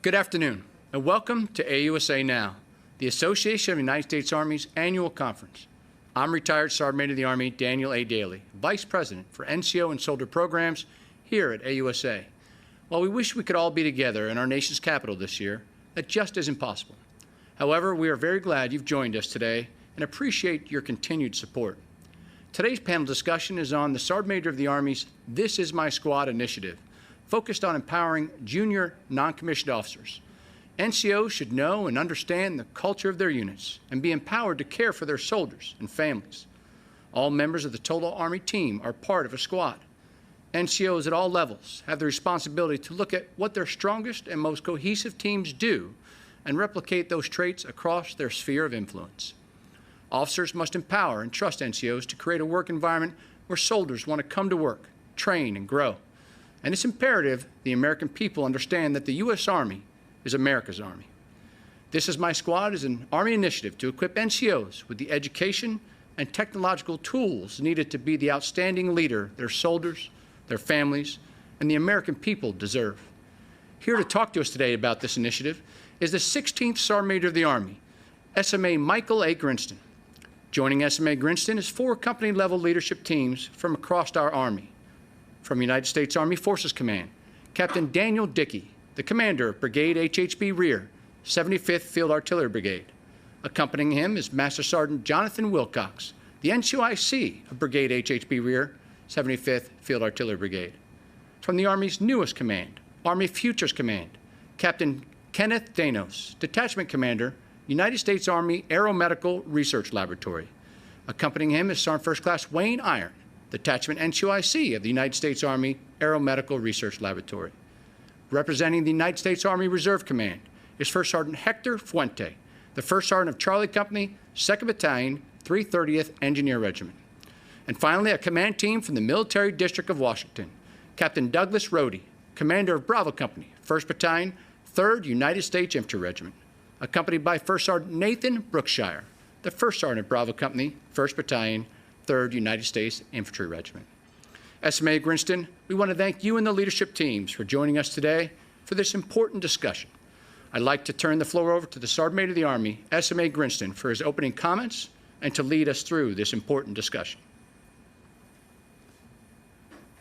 Good afternoon, and welcome to AUSA Now, the Association of United States Army's annual conference. I'm retired Sergeant Major of the Army Daniel A. Daly, Vice President for NCO and Soldier Programs here at AUSA. While we wish we could all be together in our nation's capital this year, that just isn't possible. However, we are very glad you've joined us today and appreciate your continued support. Today's panel discussion is on the Sergeant Major of the Army's This Is My Squad initiative, focused on empowering junior non-commissioned officers. NCOs should know and understand the culture of their units and be empowered to care for their soldiers and families. All members of the total Army team are part of a squad. NCOs at all levels have the responsibility to look at what their strongest and most cohesive teams do and replicate those traits across their sphere of influence. Officers must empower and trust NCOs to create a work environment where soldiers want to come to work, train, and grow. And it's imperative the American people understand that the U.S. Army is America's Army. This Is My Squad is an Army initiative to equip NCOs with the education and technological tools needed to be the outstanding leader their soldiers, their families, and the American people deserve. Here to talk to us today about this initiative is the 16th Sergeant Major of the Army, SMA Michael A. Grinston. Joining SMA Grinston is 4 company-level leadership teams from across our Army. From United States Army Forces Command, Captain Daniel Dickey, the commander of Brigade HHB Rear, 75th Field Artillery Brigade. Accompanying him is Master Sergeant Jonathan Wilcox, the NCOIC of Brigade HHB Rear, 75th Field Artillery Brigade. From the Army's newest command, Army Futures Command, Captain Kenneth Danos, Detachment Commander, United States Army Aeromedical Research Laboratory. Accompanying him is Sergeant First Class Wayne Iron, Detachment NCOIC of the United States Army Aeromedical Research Laboratory. Representing the United States Army Reserve Command is First Sergeant Hector Fuente, the First Sergeant of Charlie Company, 2nd Battalion, 330th Engineer Regiment. And finally, a command team from the Military District of Washington, Captain Douglas Rohde, Commander of Bravo Company, 1st Battalion, 3rd United States Infantry Regiment, accompanied by First Sergeant Nathan Brookshire, the First Sergeant of Bravo Company, 1st Battalion, 3rd United States Infantry Regiment. SMA Grinston, we want to thank you and the leadership teams for joining us today for this important discussion. I'd like to turn the floor over to the Sergeant Major of the Army, SMA Grinston, for his opening comments and to lead us through this important discussion.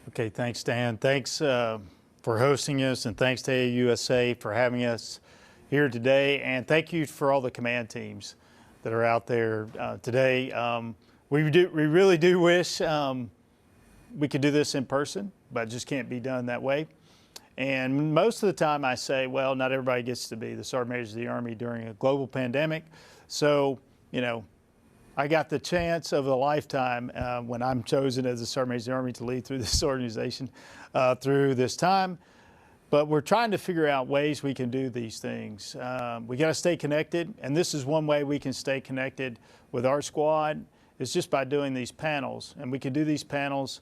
Okay, thanks, Dan. Thanks for hosting us, and thanks to AUSA for having us here today, and thank you for all the command teams that are out there today. We really do wish we could do this in person, but it just can't be done that way. And most of the time I say, well, not everybody gets to be the Sergeant Major of the Army during a global pandemic. So, you know, I got the chance of a lifetime when I'm chosen as the Sergeant Major of the Army to lead through this organization through this time. But we're trying to figure out ways we can do these things. We got to stay connected, and this is one way we can stay connected with our squad. It's just by doing these panels, and we can do these panels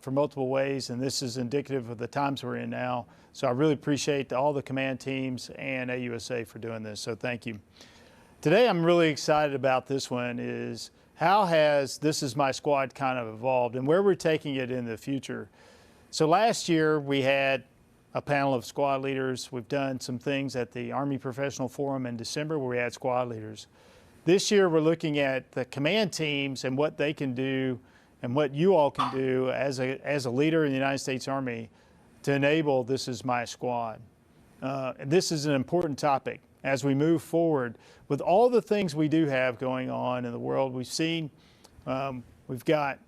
for multiple ways, and this is indicative of the times we're in now. So I really appreciate all the command teams and AUSA for doing this, so thank you. Today I'm really excited about this one is how has This Is My Squad kind of evolved and where we're taking it in the future. So last year we had a panel of squad leaders. We've done some things at the Army Professional Forum in December where we had squad leaders. This year we're looking at the command teams and what they can do and what you all can do as a leader in the United States Army to enable This Is My Squad. And this is an important topic as we move forward with all the things we do have going on in the world. We've seen, we've got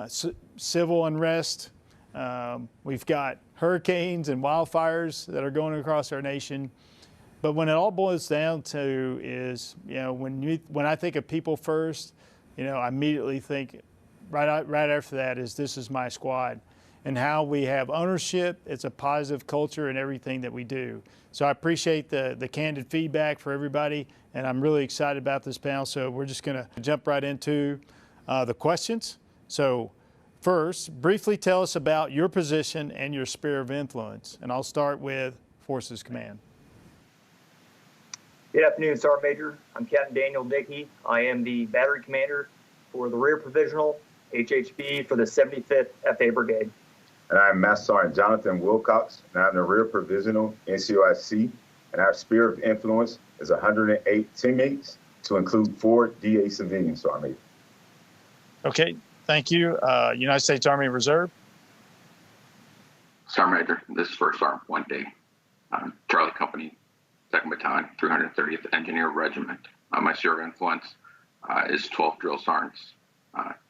civil unrest, we've got hurricanes and wildfires that are going across our nation. But when it all boils down to is, you know, when I think of people first, you know, I immediately think right after that is This Is My Squad and how we have ownership. It's a positive culture in everything that we do. So I appreciate the candid feedback for everybody, and I'm really excited about this panel. So we're just going to jump right into the questions. So first, briefly tell us about your position and your sphere of influence. And I'll start with Forces Command. Good afternoon, Sergeant Major. I'm Captain Daniel Dickey. I am the Battery Commander for the Rear Provisional HHB for the 75th FA Brigade. And I'm Master Sergeant Jonathan Wilcox, and I'm the Rear Provisional NCOIC and our sphere of influence is 108 teammates, to include 4 DA civilians, Sergeant Major. Okay, thank you. United States Army Reserve. Sergeant Major, this is First Sergeant 1D, Charlie Company, 2nd Battalion, 330th Engineer Regiment. My sphere of influence is 12 drill sergeants,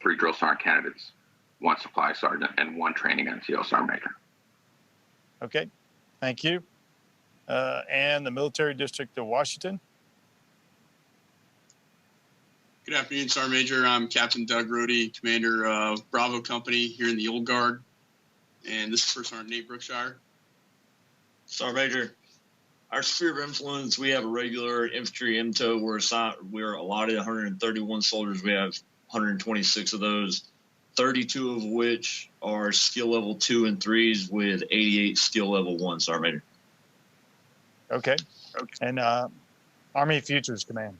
3 drill sergeant candidates, 1 supply sergeant, and 1 training NCO Sergeant Major. Okay, thank you. And the Military District of Washington. Good afternoon, Sergeant Major. I'm Captain Doug Rohde, Commander of Bravo Company here in the Old Guard. And this is First Sergeant Nate Brookshire. Sergeant Major, our sphere of influence, we have a regular infantry MTO. We're allotted 131 soldiers. We have 126 of those, 32 of which are skill level 2 and 3s with 88 skill level 1, Sergeant Major. Okay. And Army Futures Command.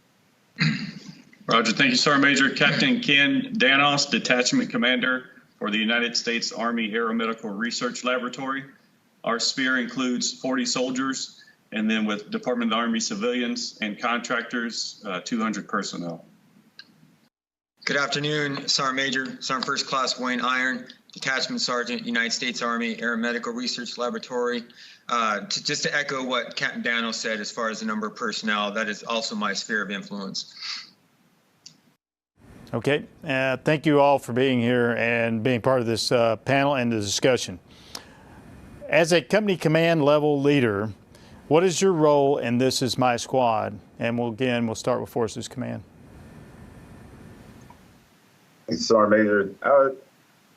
Roger, thank you, Sergeant Major. Captain Ken Danos, Detachment Commander for the United States Army Aeromedical Research Laboratory. Our sphere includes 40 soldiers, and then with Department of the Army civilians and contractors, 200 personnel. Good afternoon, Sergeant Major, Sergeant First Class Wayne Iron, Detachment Sergeant, United States Army Aeromedical Research Laboratory. Just to echo what Captain Danos said as far as the number of personnel, that is also my sphere of influence. Okay, thank you all for being here and being part of this panel and the discussion. As a company command level leader, what is your role in This Is My Squad? And we'll start with Forces Command. Sergeant Major,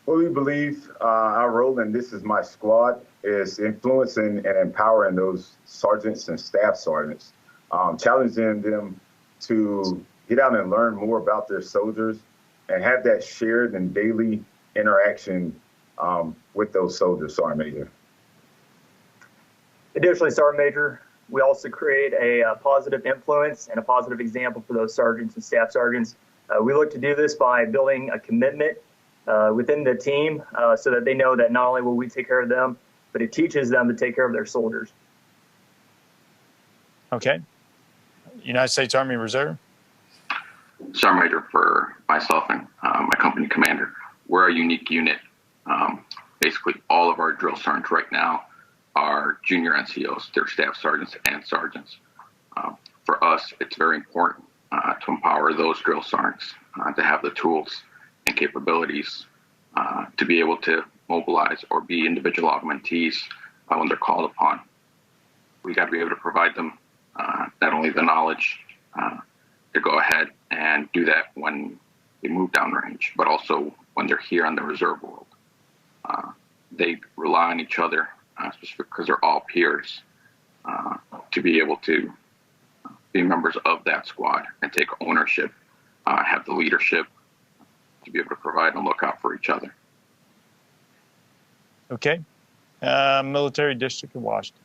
what we believe our role in This Is My Squad is influencing and empowering those sergeants and staff sergeants, challenging them to get out and learn more about their soldiers and have that shared and daily interaction with those soldiers, Sergeant Major. Additionally, Sergeant Major, we also create a positive influence and a positive example for those sergeants and staff sergeants. We look to do this by building a commitment within the team so that they know that not only will we take care of them, but it teaches them to take care of their soldiers. Okay. United States Army Reserve. Sergeant Major, for myself and my company commander, we're a unique unit. Basically, all of our drill sergeants right now are junior NCOs. They're staff sergeants and sergeants. For us, it's very important to empower those drill sergeants to have the tools and capabilities to be able to mobilize or be individual augmentees when they're called upon. We got to be able to provide them not only the knowledge to go ahead and do that when they move downrange, but also when they're here on the reserve world. They rely on each other, especially because they're all peers, to be able to be members of that squad and take ownership, have the leadership to be able to provide and look out for each other. Okay. Military District of Washington.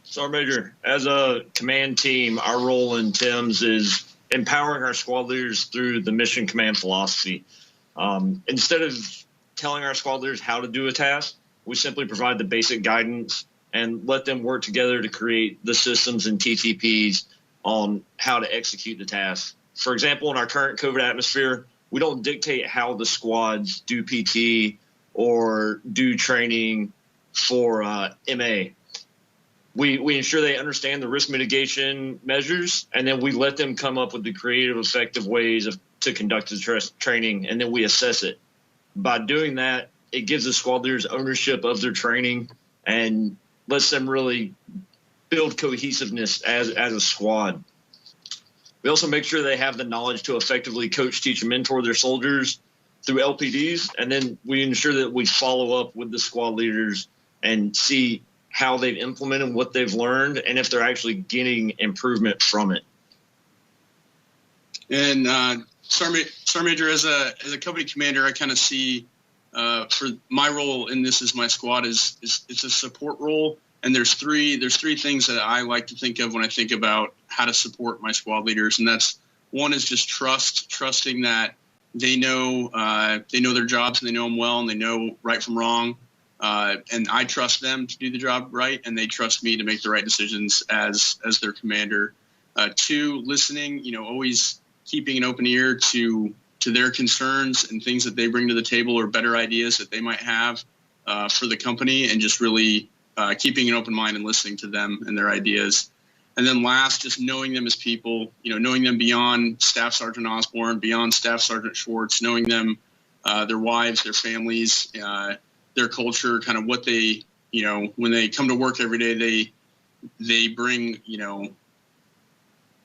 Sergeant Major, as a command team, our role in TIMS is empowering our squad leaders through the mission command philosophy. Instead of telling our squad leaders how to do a task, we simply provide the basic guidance and let them work together to create the systems and TTPs on how to execute the task. For example, in our current COVID atmosphere, we don't dictate how the squads do PT or do training for MA. We ensure they understand the risk mitigation measures, and then we let them come up with the creative, effective ways to conduct the training, and then we assess it. By doing that, it gives the squad leaders ownership of their training and lets them really build cohesiveness as a squad. We also make sure they have the knowledge to effectively coach, teach, and mentor their soldiers through LPDs, and then we ensure that we follow up with the squad leaders and see how they've implemented what they've learned and if they're actually getting improvement from it. And Sergeant Major, as a company commander, I kind of see for my role in This Is My Squad is it's a support role. And there's three things that I like to think of when I think about how to support my squad leaders. And that's one is just trusting that they know their jobs and they know them well and they know right from wrong. and I trust them to do the job right, and they trust me to make the right decisions as their commander. 2, listening, always keeping an open ear to their concerns and things that they bring to the table or better ideas that they might have for the company, and just really keeping an open mind and listening to them and their ideas. And then last, just knowing them as people, knowing them beyond Staff Sergeant Osborne, beyond Staff Sergeant Schwartz, knowing them, their wives, their families, their culture, kind of what they, when they come to work every day, they bring,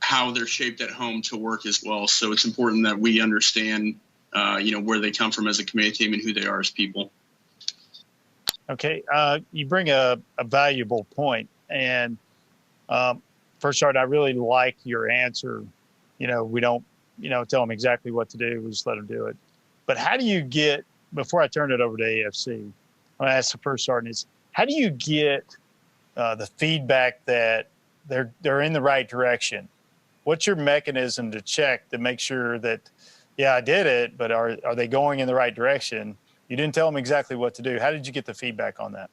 how they're shaped at home to work as well. So it's important that we understand, where they come from as a command team and who they are as people. Okay, you bring a valuable point. And First Sergeant, I really like your answer. We don't, tell them exactly what to do. We just let them do it. But how do you get, before I turn it over to AFC, I ask the First Sergeant, is how do you get the feedback that they're in the right direction? What's your mechanism to check to make sure that, yeah, I did it, but are they going in the right direction? You didn't tell them exactly what to do. How did you get the feedback on that?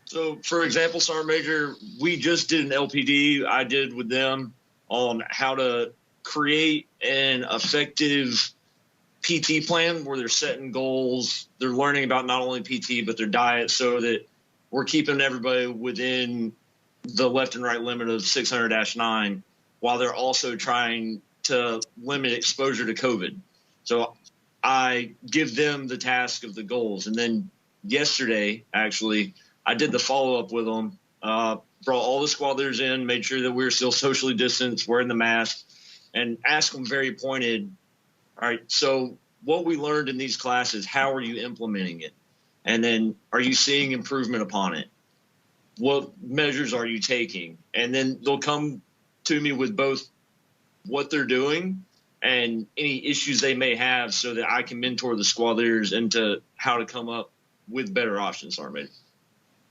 So, for example, Sergeant Major, we just did an LPD I did with them on how to create an effective PT plan where they're setting goals. They're learning about not only PT, but their diet, so that we're keeping everybody within the left and right limit of 600-9 while they're also trying to limit exposure to COVID. So I give them the task of the goals. And then yesterday, actually, I did the follow-up with them, brought all the squad leaders in, made sure that we were still socially distanced, wearing the mask, and asked them very pointed, all right, so what we learned in these classes, how are you implementing it? And then are you seeing improvement upon it? What measures are you taking? And then they'll come to me with both what they're doing and any issues they may have so that I can mentor the squad leaders into how to come up with better options, Sergeant.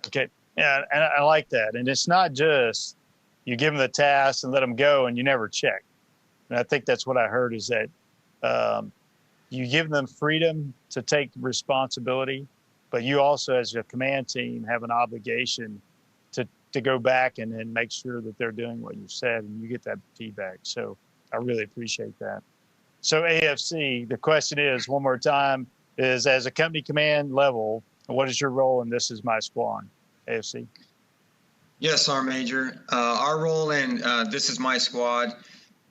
Okay, yeah, and I like that. And it's not just you give them the task and let them go and you never check. And I think that's what I heard is that you give them freedom to take responsibility, but you also, as a command team, have an obligation to go back and then make sure that they're doing what you said, and you get that feedback. So I really appreciate that. So AFC, the question is, one more time, is as a company command level, what is your role in This Is My Squad, AFC? Yes, Sergeant Major. Our role in This Is My Squad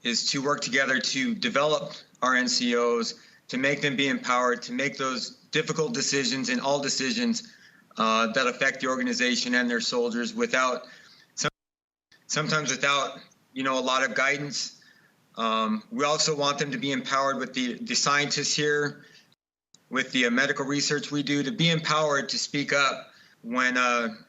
is to work together to develop our NCOs, to make them be empowered, to make those difficult decisions and all decisions that affect the organization and their soldiers sometimes without, a lot of guidance. We also want them to be empowered with the scientists here, with the medical research we do, to be empowered to speak up when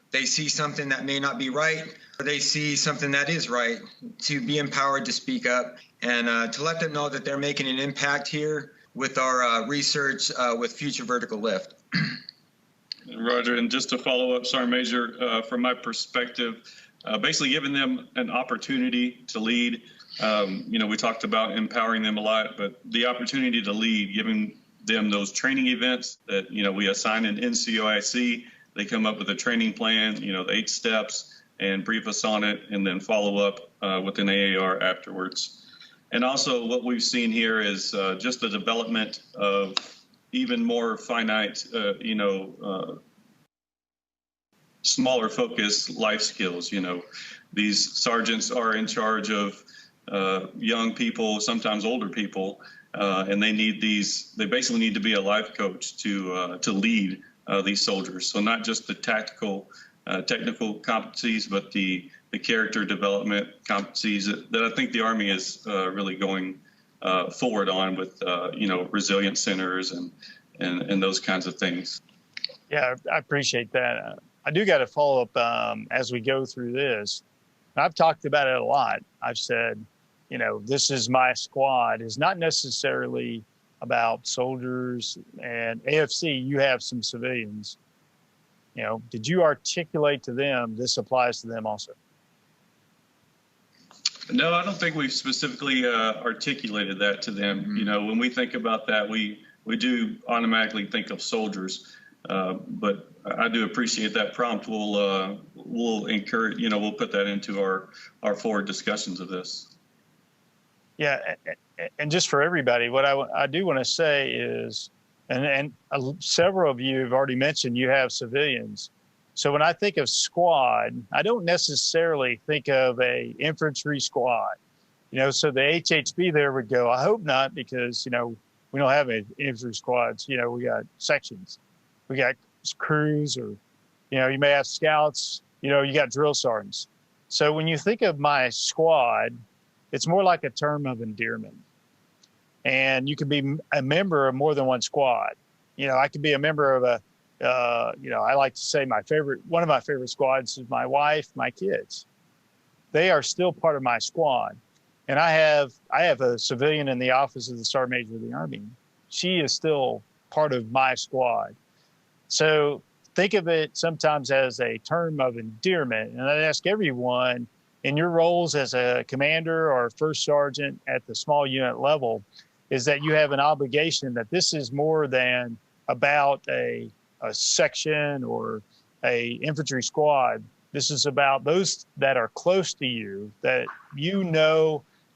they see something that may not be right, or they see something that is right, to be empowered to speak up and to let them know that they're making an impact here with our research with future vertical lift. Roger, and just to follow up, Sergeant Major, from my perspective, basically giving them an opportunity to lead. We talked about empowering them a lot, but the opportunity to lead, giving them those training events that, we assign an NCOIC, they come up with a training plan, the 8 steps, and brief us on it, and then follow up with an AAR afterwards. And also what we've seen here is just the development of even more finite, smaller focus life skills. These sergeants are in charge of young people, sometimes older people, and they basically need to be a life coach to lead these soldiers. So not just the technical competencies, but the character development competencies that I think the Army is really going forward on with, resilience centers and those kinds of things. Yeah, I appreciate that. I do got to follow up as we go through this. I've talked about it a lot. I've said, This Is My Squad is not necessarily about soldiers, and AFC, you have some civilians. Did you articulate to them this applies to them also? No, I don't think we've specifically articulated that to them. Mm-hmm. When we think about that, we do automatically think of soldiers. But I do appreciate that prompt. We'll encourage, we'll put that into our forward discussions of this. Yeah, and just for everybody, what I do want to say is, and several of you have already mentioned you have civilians. So when I think of squad, I don't necessarily think of a infantry squad. So the HHB there would go, I hope not, because, we don't have any infantry squads. We got sections. We got crews, or, you may have scouts, you got drill sergeants. So when you think of my squad, it's more like a term of endearment. And you can be a member of more than one squad. I could be a member of I like to say one of my favorite squads is my wife, my kids. They are still part of my squad. And I have a civilian in the office of the Sergeant Major of the Army. She is still part of my squad. So think of it sometimes as a term of endearment. And I'd ask everyone, in your roles as a commander or first sergeant at the small unit level, is that you have an obligation that this is more than about a section or a infantry squad. This is about those that are close to you, that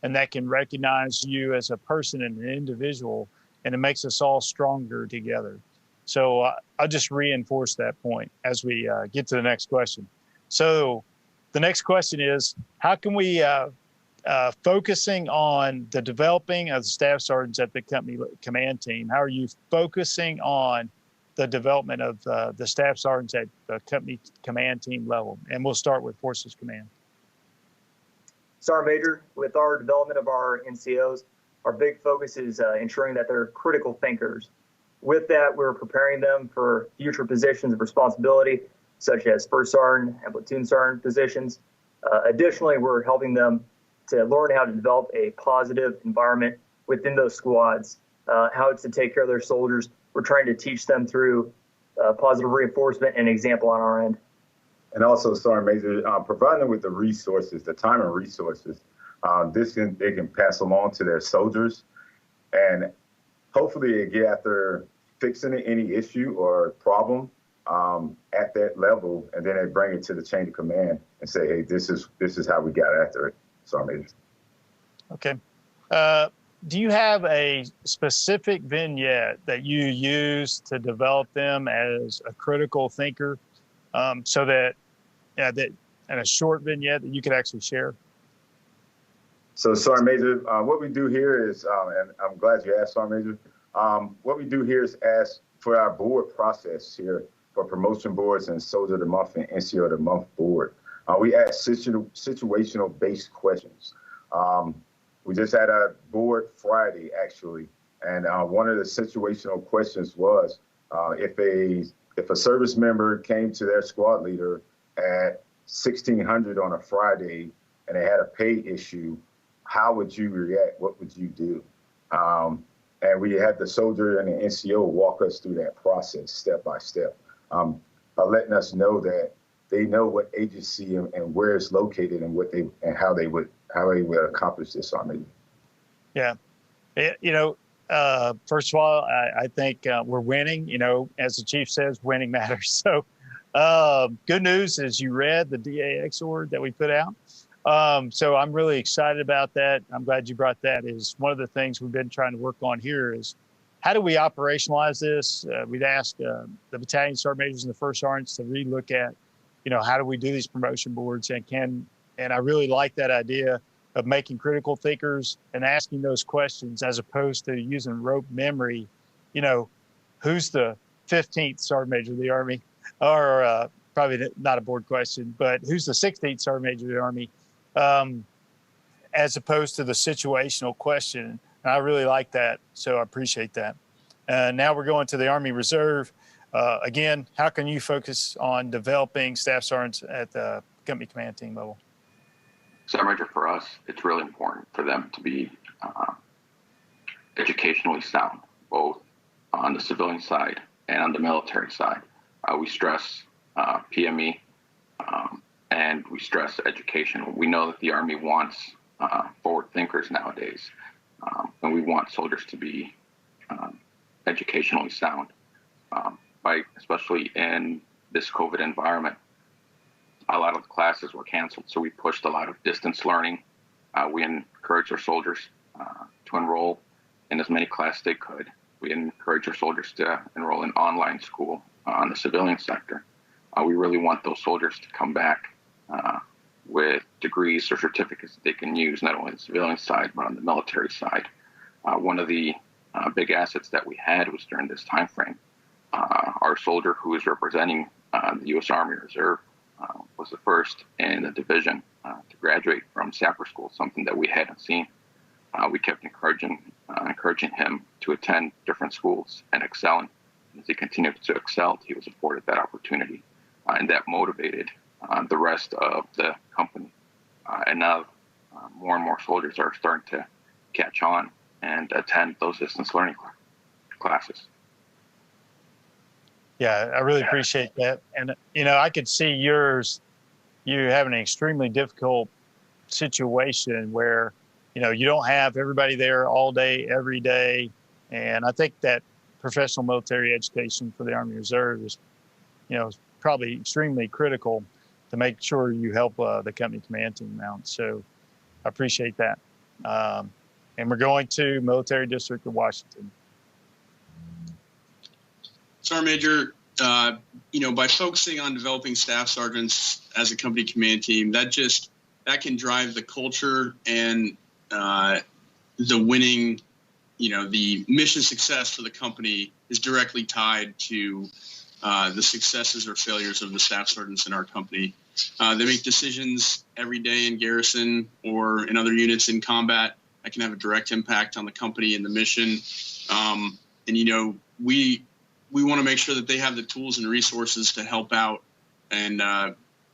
and that can recognize you as a person and an individual, and it makes us all stronger together. So I'll just reinforce that point as we get to the next question. So the next question is, how can we, focusing on the developing of the staff sergeants at the company command team, how are you focusing on the development of the staff sergeants at the company command team level? And we'll start with Forces Command. Sergeant Major, with our development of our NCOs, our big focus is ensuring that they're critical thinkers. With that, we're preparing them for future positions of responsibility, such as first sergeant and platoon sergeant positions. Additionally, we're helping them to learn how to develop a positive environment within those squads, how to take care of their soldiers. We're trying to teach them through positive reinforcement and example on our end. And also, Sergeant Major, provide them with the resources, the time and resources. They can pass along to their soldiers, and hopefully they get after fixing any issue or problem at that level, and then they bring it to the chain of command and say, "Hey, this is how we got after it." Sergeant Major. Okay. Do you have a specific vignette that you use to develop them as a critical thinker, so that and a short vignette that you could actually share? So, Sergeant Major, what we do here is, and I'm glad you asked, Sergeant Major. What we do here is ask for our board process here for promotion boards and Soldier of the Month and NCO of the Month board. We ask situational based questions. We just had a board Friday, actually, and one of the situational questions was if a service member came to their squad leader at 1600 on a Friday and they had a pay issue, how would you react? What would you do? And we had the soldier and the NCO walk us through that process step by step, letting us know that they know what agency and where it's located and how they would accomplish this on me. Yeah, first of all, I think we're winning. As the chief says, winning matters. So, good news is you read the DAX order that we put out. So I'm really excited about that. I'm glad you brought that. Is one of the things we've been trying to work on here is how do we operationalize this? We've asked the battalion sergeant majors and the first sergeants to relook at, how do we do these promotion boards, and I really like that idea of making critical thinkers and asking those questions as opposed to using rote memory. Who's the 15th sergeant major of the Army, or probably not a board question, but who's the 16th sergeant major of the Army? As opposed to the situational question. And I really like that, so I appreciate that. Now we're going to the Army Reserve. Again, how can you focus on developing staff sergeants at the company command team level? Sergeant Major, for us, it's really important for them to be educationally sound, both on the civilian side and on the military side. We stress PME, and we stress education. We know that the Army wants forward thinkers nowadays, and we want soldiers to be educationally sound. especially in this COVID environment, a lot of the classes were canceled. So we pushed a lot of distance learning. We encouraged our soldiers to enroll in as many classes they could. We encouraged our soldiers to enroll in online school on the civilian sector. We really want those soldiers to come back with degrees or certificates that they can use, not only on the civilian side, but on the military side. One of the big assets that we had was during this time frame. Our soldier who is representing the U.S. Army Reserve was the first in the division to graduate from sapper school, something that we hadn't seen. We kept encouraging him to attend different schools and excel. And as he continued to excel, he was afforded that opportunity. And that motivated the rest of the company. And now more and more soldiers are starting to catch on and attend those distance learning classes. Yeah, I really appreciate that. And, you know, I could see you having an extremely difficult situation where, you know, you don't have everybody there all day, every day. And I think that professional military education for the Army Reserve is, you know, probably extremely critical to make sure you help the company command team out. So I appreciate that. And we're going to Military District of Washington. Sergeant Major, you know, by focusing on developing staff sergeants as a company command team, that can drive the culture and the winning, you know, the mission success for the company is directly tied to the successes or failures of the staff sergeants in our company. They make decisions every day in garrison or in other units in combat that can have a direct impact on the company and the mission. And, you know, we want to make sure that they have the tools and resources to help out and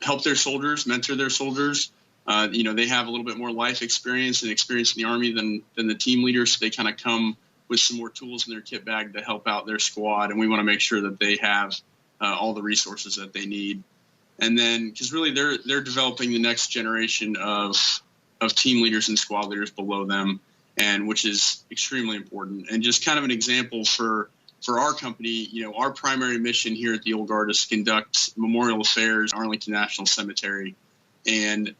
help their soldiers, mentor their soldiers. You know, they have a little bit more life experience and experience in the Army than the team leaders. So they kind of come with some more tools in their kit bag to help out their squad. And we want to make sure that they have all the resources that they need. And then, because really they're developing the next generation of team leaders and squad leaders below them, and which is extremely important. And just kind of an example for our company, you know, our primary mission here at the Old Guard is to conduct memorial affairs at Arlington National Cemetery. And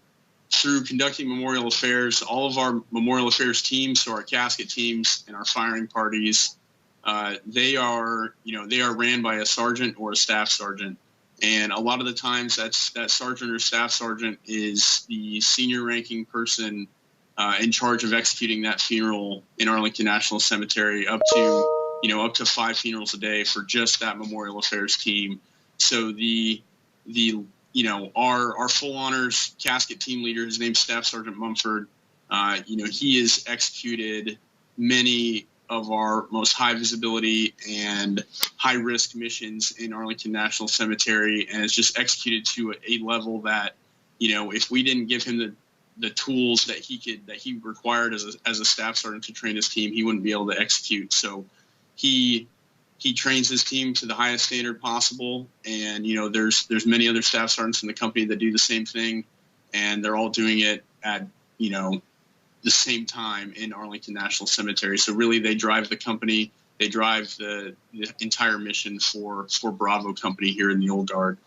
through conducting memorial affairs, all of our memorial affairs teams, so our casket teams and our firing parties, they are ran by a sergeant or a staff sergeant. And a lot of the times that sergeant or staff sergeant is the senior ranking person in charge of executing that funeral in Arlington National Cemetery, up to 5 funerals a day for just that memorial affairs team. So our full honors casket team leader, his name's Staff Sergeant Mumford. He has executed many of our most high visibility and high risk missions in Arlington National Cemetery, and has just executed to a level that, you know, if we didn't give him the tools that he required as a staff sergeant to train his team, he wouldn't be able to execute. So he trains his team to the highest standard possible. And, you know, there's many other staff sergeants in the company that do the same thing, and they're all doing it at, you know, the same time in Arlington National Cemetery. So really they drive the company, they drive the entire mission for Bravo Company here in the Old Guard.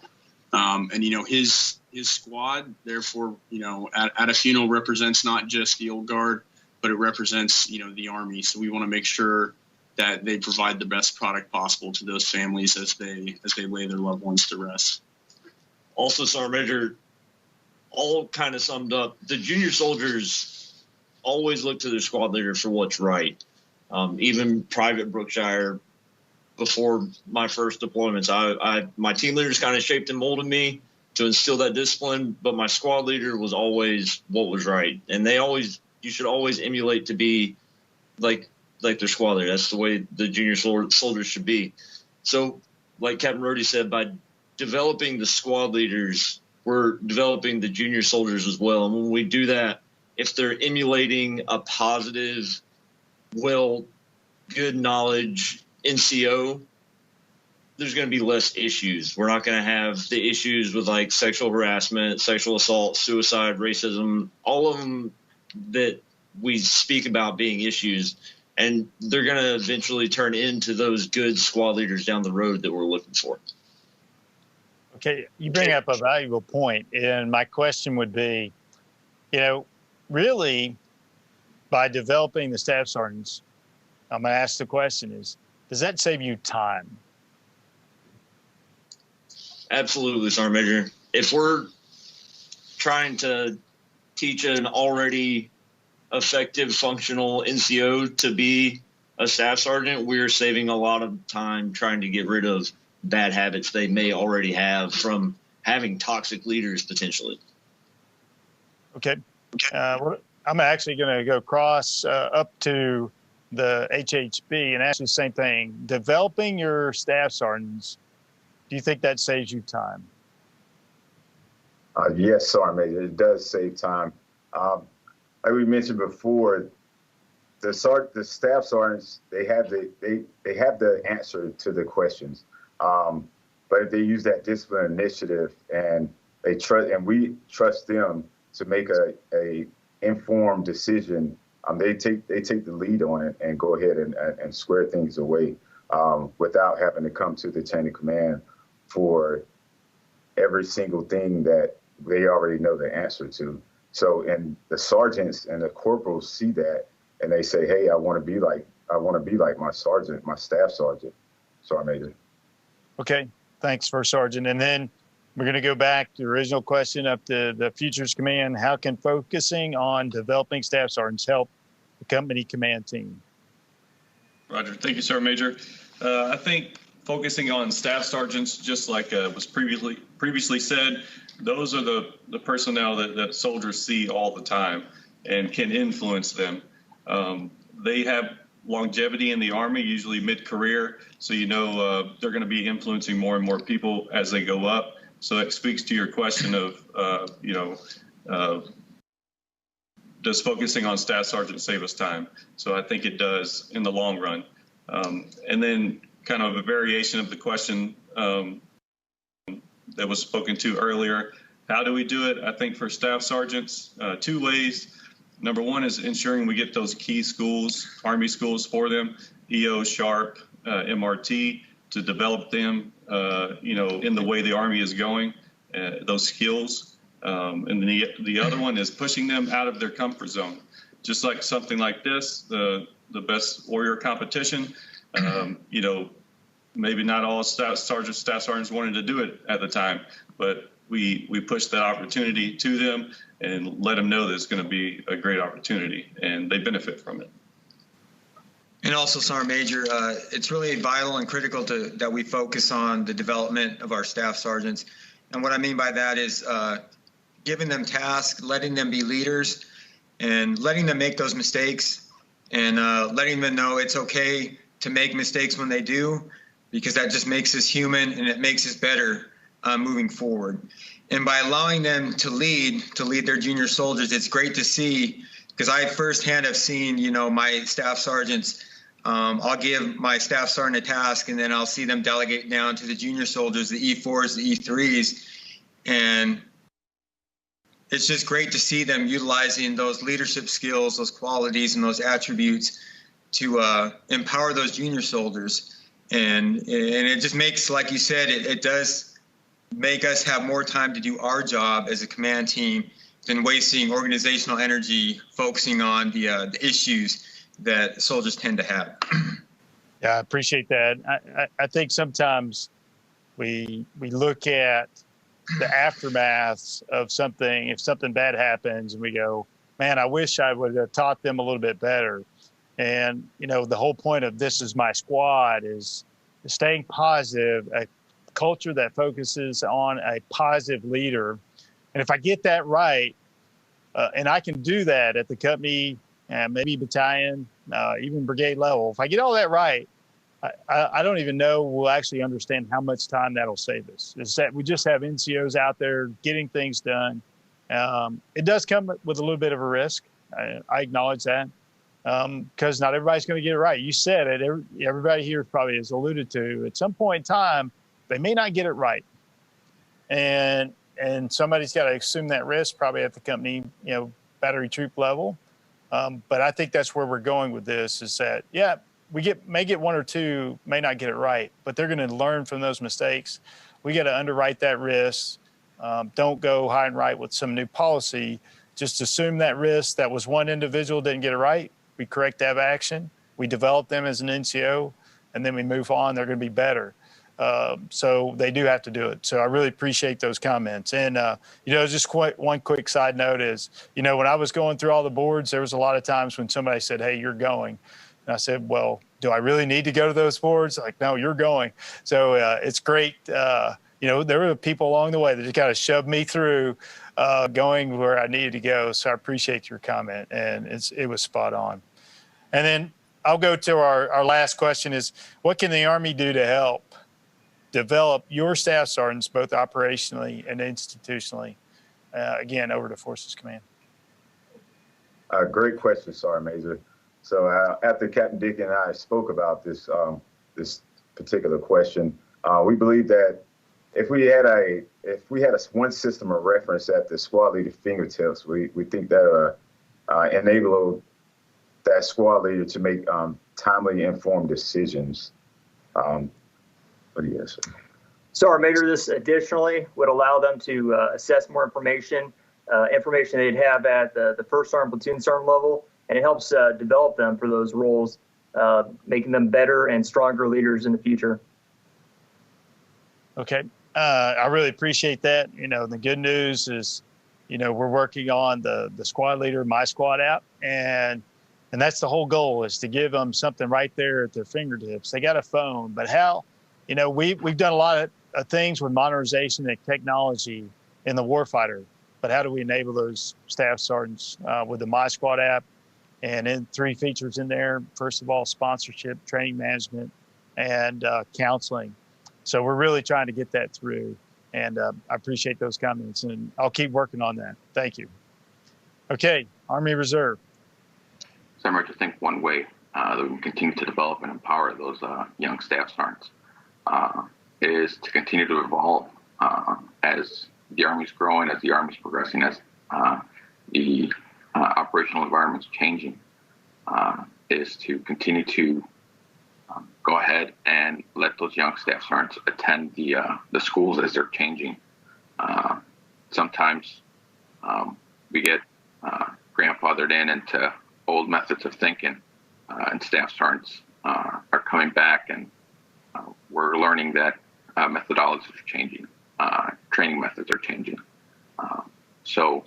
And, you know, his squad, therefore, you know, at a funeral represents not just the Old Guard, but it represents, you know, the Army. So we want to make sure that they provide the best product possible to those families as they lay their loved ones to rest. Also, Sergeant Major, all kind of summed up, the junior soldiers always look to their squad leader for what's right. Even Private Brookshire, before my first deployments, my team leaders kind of shaped and molded me to instill that discipline, but my squad leader was always what was right. And you should always emulate to be like their squad leader. That's the way the junior soldiers should be. So, like Captain Rhodey said, by developing the squad leaders, we're developing the junior soldiers as well. And when we do that, if they're emulating a positive, good knowledge NCO, there's going to be less issues. We're not going to have the issues with like sexual harassment, sexual assault, suicide, racism, all of them that we speak about being issues. and they're going to eventually turn into those good squad leaders down the road that we're looking for. Okay, you bring up a valuable point, and my question would be, really, by developing the staff sergeants, I'm going to ask the question is, does that save you time? Absolutely, Sergeant Major. If we're trying to teach an already effective, functional NCO to be a staff sergeant, we're saving a lot of time trying to get rid of bad habits they may already have from having toxic leaders potentially. Okay. I'm actually going to go across up to the HHB and ask you the same thing. Developing your staff sergeants, do you think that saves you time? Yes, Sergeant Major, it does save time. Like we mentioned before, the staff sergeants, they have the answer to the questions. But if they use that discipline initiative and we trust them to make a informed decision, they take the lead on it and go ahead and square things away without having to come to the chain of command for every single thing that they already know the answer to. So, and the sergeants and the corporals see that, and they say, "Hey, I want to be like my sergeant, my staff sergeant." Sergeant Major. Okay, thanks, First Sergeant. And then we're going to go back to the original question up to the Futures Command. How can focusing on developing staff sergeants help the company command team? Roger. Thank you, Sergeant Major. I think focusing on staff sergeants, just like was previously said, those are the personnel that soldiers see all the time and can influence them. They have longevity in the Army, usually mid-career, so they're going to be influencing more and more people as they go up. So that speaks to your question of, does focusing on staff sergeants save us time? So I think it does in the long run. And then kind of a variation of the question that was spoken to earlier, how do we do it? I think for staff sergeants, two ways. Number one is ensuring we get those key schools, Army schools for them, EO, SHARP, MRT, to develop them, in the way the Army is going, those skills. And the other one is pushing them out of their comfort zone. Just like something like this, the best warrior competition, maybe not all staff sergeants wanted to do it at the time, but we pushed that opportunity to them and let them know that it's going to be a great opportunity and they benefit from it. And also, Sergeant Major, it's really vital and critical that we focus on the development of our staff sergeants. And what I mean by that is giving them tasks, letting them be leaders, and letting them make those mistakes, and letting them know it's okay to make mistakes when they do, because that just makes us human and it makes us better moving forward. And by allowing them to lead their junior soldiers, it's great to see, because I firsthand have seen, my staff sergeants, I'll give my staff sergeant a task and then I'll see them delegate down to the junior soldiers, the E4s, the E3s. And it's just great to see them utilizing those leadership skills, those qualities, and those attributes to empower those junior soldiers. And it just makes, like you said, it does make us have more time to do our job as a command team than wasting organizational energy focusing on the issues that soldiers tend to have. Yeah, I appreciate that. I think sometimes we look at the aftermath of something. If something bad happens, and we go, man, I wish I would have taught them a little bit better. And, the whole point of This Is My Squad is staying positive, a culture that focuses on a positive leader. And if I get that right, and I can do that at the company, maybe battalion, even brigade level, if I get all that right, I don't even know we'll actually understand how much time that'll save us. Is that we just have NCOs out there getting things done. It does come with a little bit of a risk. I acknowledge that, because not everybody's going to get it right. You said it. Everybody here probably has alluded to, at some point in time, they may not get it right. And somebody's got to assume that risk, probably at the company, battery troop level. But I think that's where we're going with this is that, yeah, we may get one or two, may not get it right, but they're going to learn from those mistakes. We got to underwrite that risk. Don't go high and right with some new policy. Just assume that risk. That was one individual didn't get it right. We correct that action. We develop them as an NCO, and then we move on. They're going to be better. So they do have to do it. So I really appreciate those comments. And, just one quick side note is, when I was going through all the boards, there was a lot of times when somebody said, hey, you're going. And I said, well, do I really need to go to those boards? Like, no, you're going. So it's great. There were people along the way that just kind of shoved me through going where I needed to go. So I appreciate your comment. And it was spot on. And then I'll go to our last question is, what can the Army do to help develop your staff sergeants, both operationally and institutionally? Again, over to Forces Command. Great question, Sergeant Major. So after Captain Dick and I spoke about this particular question, we believe that if we had one system of reference at the squad leader fingertips, we think that enable that squad leader to make timely, informed decisions. What do you say? Sergeant Major, this additionally would allow them to assess more information they'd have at the first sergeant, platoon sergeant level, and it helps develop them for those roles, making them better and stronger leaders in the future. Okay. I really appreciate that. The good news is, we're working on the squad leader, My Squad app, and that's the whole goal, is to give them something right there at their fingertips. They got a phone, but how, we've done a lot of things with modernization and technology in the warfighter, but how do we enable those staff sergeants with the My Squad app? And in 3 features in there, first of all, sponsorship, training management, and counseling. So we're really trying to get that through. And I appreciate those comments, and I'll keep working on that. Thank you. Okay, Army Reserve. So I think one way that we can continue to develop and empower those young staff sergeants is to continue to evolve as the Army's growing, as the Army's progressing, as the operational environment's changing, is to continue to go ahead and let those young staff sergeants attend the schools as they're changing. Sometimes we get grandfathered into old methods of thinking, and staff sergeants are coming back, and we're learning that methodologies are changing, training methods are changing. So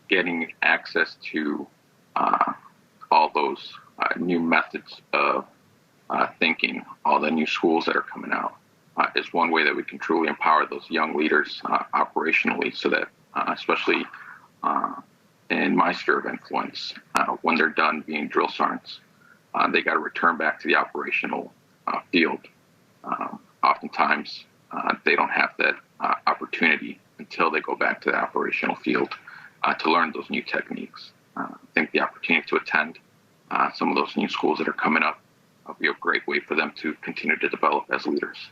getting access to all those new methods of thinking, all the new schools that are coming out, is one way that we can truly empower those young leaders operationally, so that especially in my sphere of influence, when they're done being drill sergeants, they got to return back to the operational field. Oftentimes, they don't have that opportunity until they go back to the operational field to learn those new techniques. I think the opportunity to attend some of those new schools that are coming up will be a great way for them to continue to develop as leaders.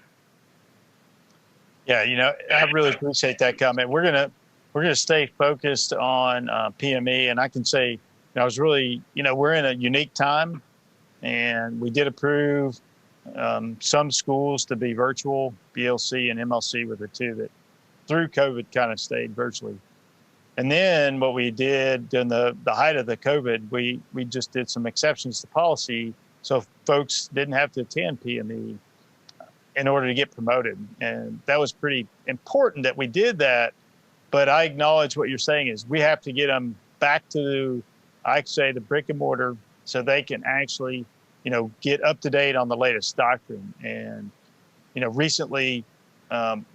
Yeah, I really appreciate that comment. We're gonna stay focused on PME, and I can say I was really, we're in a unique time, and we did approve some schools to be virtual. BLC and MLC were the two that through COVID kind of stayed virtually. And then what we did during the height of the COVID, we just did some exceptions to policy, so folks didn't have to attend PME in order to get promoted. And that was pretty important that we did that. But I acknowledge what you're saying is we have to get them back to, I'd say, the brick and mortar, so they can actually, get up to date on the latest doctrine. And, recently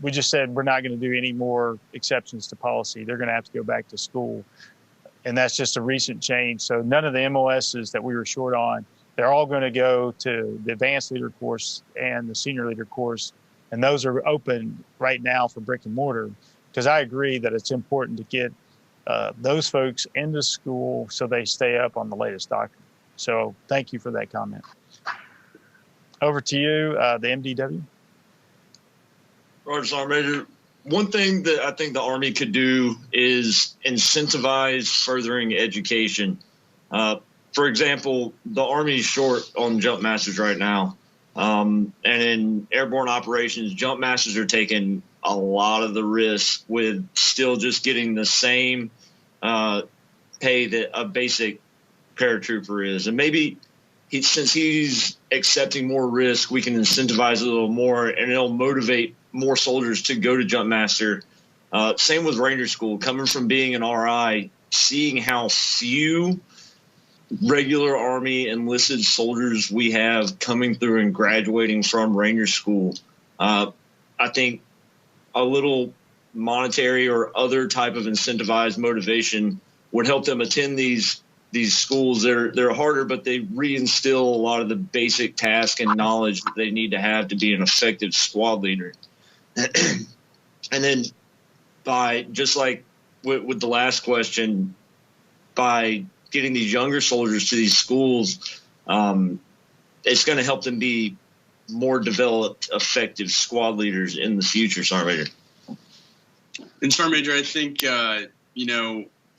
we just said we're not going to do any more exceptions to policy. They're going to have to go back to school. And that's just a recent change. So none of the MOSs that we were short on, they're all going to go to the advanced leader course and the senior leader course. And those are open right now for brick and mortar, because I agree that it's important to get those folks into school so they stay up on the latest doctrine. So thank you for that comment. Over to you, the MDW. Roger, Sergeant Major. One thing that I think the Army could do is incentivize furthering education. for example, the Army's short on jump masters right now. And in airborne operations, jump masters are taking a lot of the risk with still just getting the same pay that a basic paratrooper is. And maybe since he's accepting more risk, we can incentivize a little more, and it'll motivate more soldiers to go to jump master. Same with Ranger School. Coming from being an RI, seeing how few regular Army enlisted soldiers we have coming through and graduating from Ranger School, I think a little monetary or other type of incentivized motivation would help them attend these schools. They're harder, but they reinstill a lot of the basic task and knowledge that they need to have to be an effective squad leader. And then by, just like with the last question, by getting these younger soldiers to these schools, it's going to help them be more developed, effective squad leaders in the future, Sergeant Major. And Sergeant Major, I think,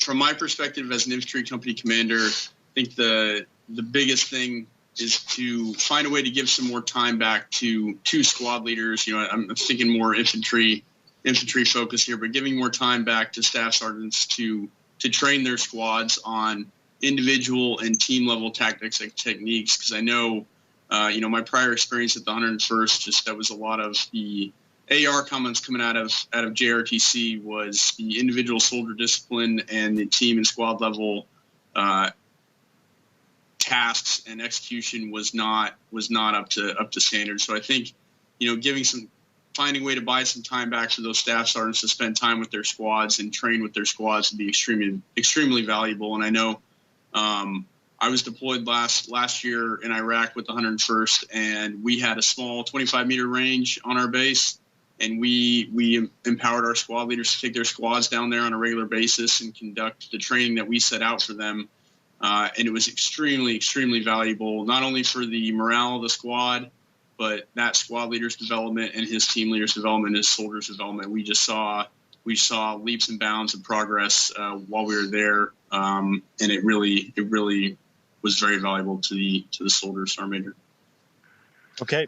from my perspective as an infantry company commander, I think the biggest thing is to find a way to give some more time back to squad leaders. I'm thinking more infantry focus here, but giving more time back to staff sergeants to train their squads on individual and team level tactics and techniques. Because I know, my prior experience at the 101st, that was a lot of the AR comments coming out of JRTC was the individual soldier discipline and the team and squad level tasks and execution was not up to standard. So I think, finding a way to buy some time back for those staff sergeants to spend time with their squads and train with their squads would be extremely valuable. And I know I was deployed last year in Iraq with the 101st, and we had a small 25-meter range on our base, and we empowered our squad leaders to take their squads down there on a regular basis and conduct the training that we set out for them. And it was extremely, extremely valuable, not only for the morale of the squad, but that squad leader's development and his team leader's development, his soldiers' development. We saw leaps and bounds of progress while we were there, and it really was very valuable to the soldiers, Sergeant Major. Okay.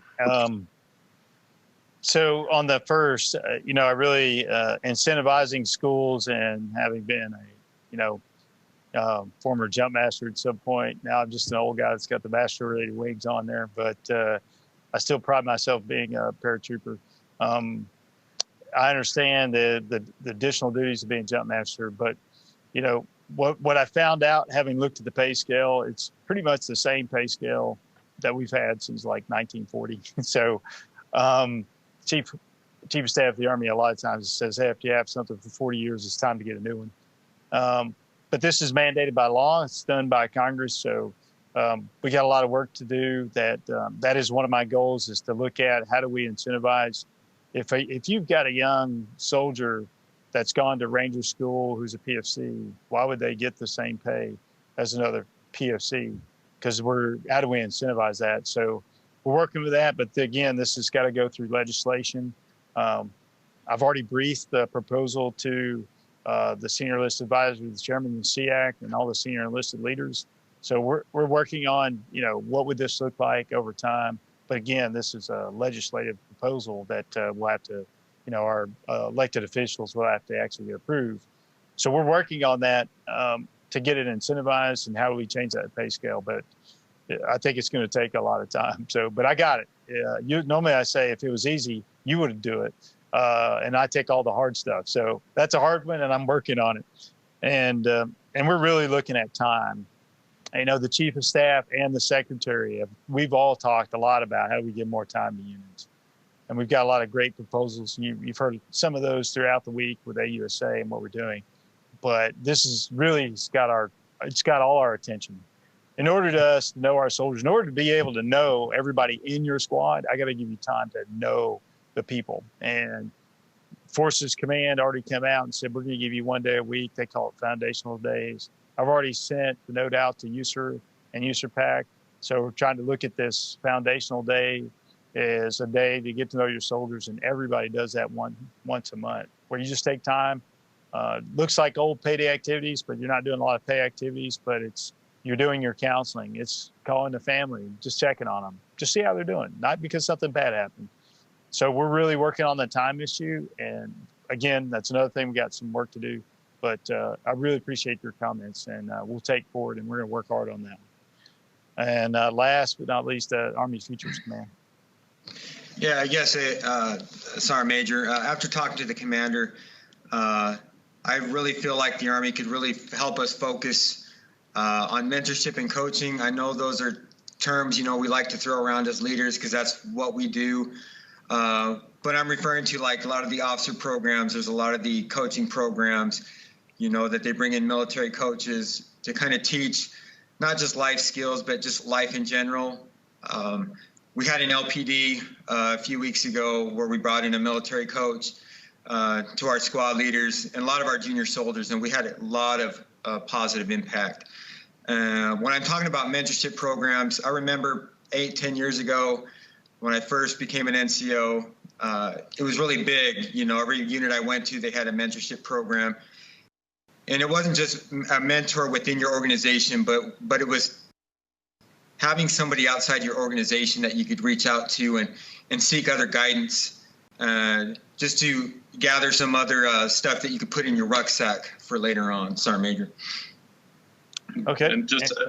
So on the first, I really incentivizing schools, and having been a former jump master at some point. Now I'm just an old guy that's got the master-related wings on there, but I still pride myself being a paratrooper. I understand the additional duties of being jump master, but what I found out, having looked at the pay scale, it's pretty much the same pay scale that we've had since like 1940. So Chief of Staff of the Army a lot of times says, hey, after you have something for 40 years, it's time to get a new one. But this is mandated by law. It's done by Congress. So we got a lot of work to do. That is one of my goals, is to look at how do we incentivize. If you've got a young soldier that's gone to Ranger School who's a PFC, why would they get the same pay as another PFC? Because how do we incentivize that? So we're working with that. But again, this has got to go through legislation. I've already briefed the proposal to the senior enlisted advisor, the chairman of the SEAC, and all the senior enlisted leaders. So we're working on, what would this look like over time? But again, this is a legislative proposal that we'll have to, our elected officials will have to actually approve. So we're working on that to get it incentivized, and how do we change that pay scale? But I think it's going to take a lot of time. So, but I got it. Normally I say if it was easy, you would do it. And I take all the hard stuff. So that's a hard one, and I'm working on it. And we're really looking at time. The Chief of Staff and the Secretary, we've all talked a lot about how do we give more time to units. And we've got a lot of great proposals. You've heard some of those throughout the week with AUSA and what we're doing. But this is really, it's got all our attention. In order to us to know our soldiers, in order to be able to know everybody in your squad, I got to give you time to know the people. And Forces Command already came out and said, we're going to give you 1 day a week. They call it foundational days. I've already sent the note out to USER and USERPAC. So we're trying to look at this foundational day as a day to get to know your soldiers, and everybody does that once a month, where you just take time. Looks like old payday activities, but you're not doing a lot of pay activities, but it's you're doing your counseling. It's calling the family, just checking on them, just see how they're doing, not because something bad happened. So we're really working on the time issue. And again, that's another thing. We got some work to do. But I really appreciate your comments, and we'll take forward, and we're going to work hard on that. And last but not least, Army Futures Command. Yeah, I guess, Sergeant Major, after talking to the commander, I really feel like the Army could really help us focus on mentorship and coaching. I know those are terms, we like to throw around as leaders because that's what we do. But I'm referring to like a lot of the officer programs. There's a lot of the coaching programs, that they bring in military coaches to kind of teach not just life skills, but just life in general. We had an LPD a few weeks ago where we brought in a military coach to our squad leaders and a lot of our junior soldiers, and we had a lot of positive impact. When I'm talking about mentorship programs, I remember 8-10 years ago when I first became an NCO, it was really big. Every unit I went to, they had a mentorship program. And it wasn't just a mentor within your organization, but it was having somebody outside your organization that you could reach out to and seek other guidance, just to gather some other stuff that you could put in your rucksack for later on, Sergeant Major. Okay. And just go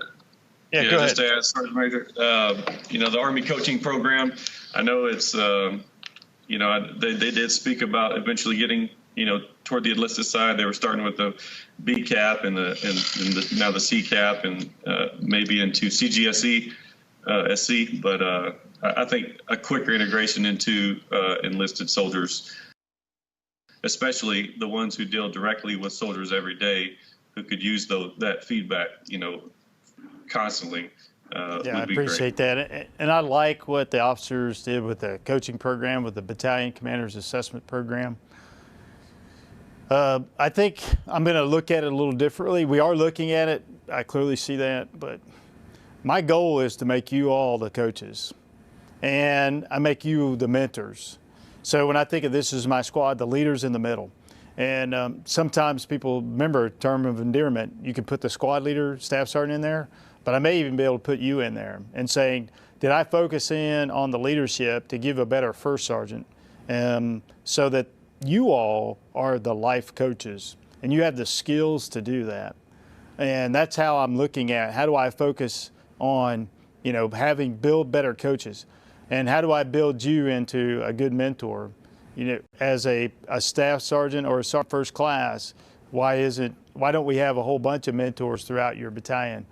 ahead. Just to add, Sergeant Major, the Army coaching program, I know it's, they did speak about eventually getting, toward the enlisted side. They were starting with the B cap and now the C cap and maybe into CGSE, SC. But I think a quicker integration into enlisted soldiers, especially the ones who deal directly with soldiers every day, who could use that feedback, constantly. Yeah, I appreciate that. And I like what the officers did with the coaching program, with the Battalion Commander's Assessment Program. I think I'm going to look at it a little differently. We are looking at it. I clearly see that. But my goal is to make you all the coaches. And I make you the mentors. So when I think of this as my squad, the leader's in the middle. And sometimes people remember a term of endearment. You can put the squad leader, staff sergeant in there, but I may even be able to put you in there and saying, did I focus in on the leadership to give a better first sergeant so that you all are the life coaches and you have the skills to do that. And that's how I'm looking at how do I focus on, build better coaches, and how do I build you into a good mentor? As a staff sergeant or a first class, why don't we have a whole bunch of mentors throughout your battalion?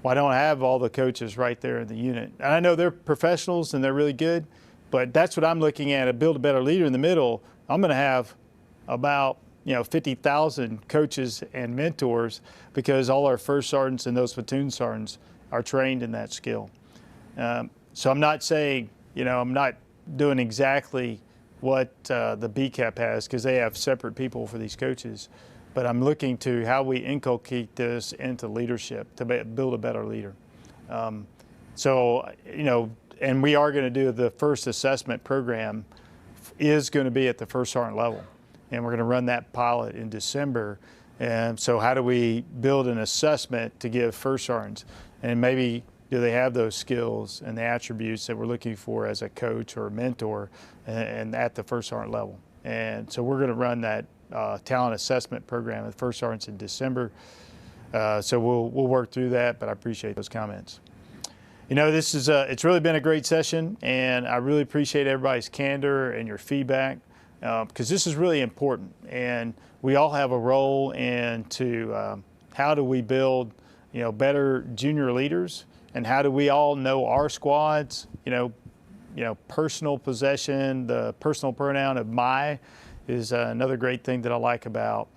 Why don't I have all the coaches right there in the unit? And I know they're professionals and they're really good, but that's what I'm looking at, build a better leader in the middle. I'm going to have about 50,000 coaches and mentors because all our first sergeants and those platoon sergeants are trained in that skill. So I'm not saying, I'm not doing exactly what the BCAP has because they have separate people for these coaches, but I'm looking to how we inculcate this into leadership to build a better leader. And we are going to do the first assessment program is going to be at the first sergeant level, and we're going to run that pilot in December. And so how do we build an assessment to give first sergeants, and maybe do they have those skills and the attributes that we're looking for as a coach or a mentor and at the first sergeant level? And so we're going to run that talent assessment program with first sergeants in December. So we'll work through that, but I appreciate those comments. This is it's really been a great session, and I really appreciate everybody's candor and your feedback because this is really important, and we all have a role into how do we build better junior leaders, and how do we all know our squads. Personal possession, the personal pronoun of my is another great thing that I like about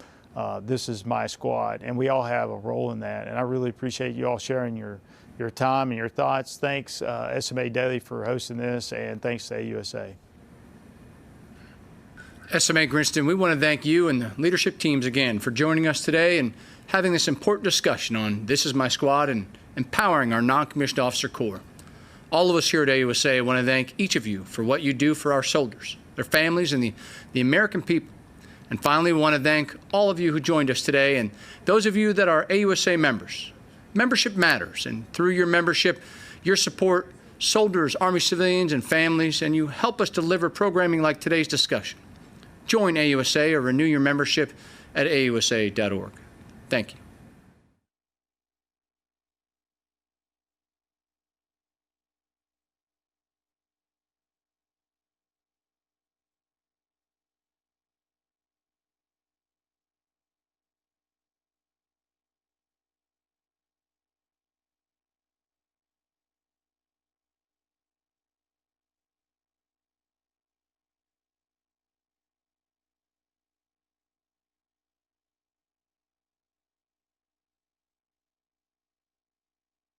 this is my squad, and we all have a role in that, and I really appreciate you all sharing your time and your thoughts. Thanks SMA Daily for hosting this, and thanks to AUSA. SMA Grinston, we want to thank you and the leadership teams again for joining us today and having this important discussion on This Is My Squad and empowering our non-commissioned officer corps. All of us here at AUSA want to thank each of you for what you do for our soldiers, their families, and the American people. And finally, we want to thank all of you who joined us today and those of you that are AUSA members. Membership matters, and through your membership, your support soldiers, Army civilians, and families, and you help us deliver programming like today's discussion. Join AUSA or renew your membership at ausa.org. Thank you.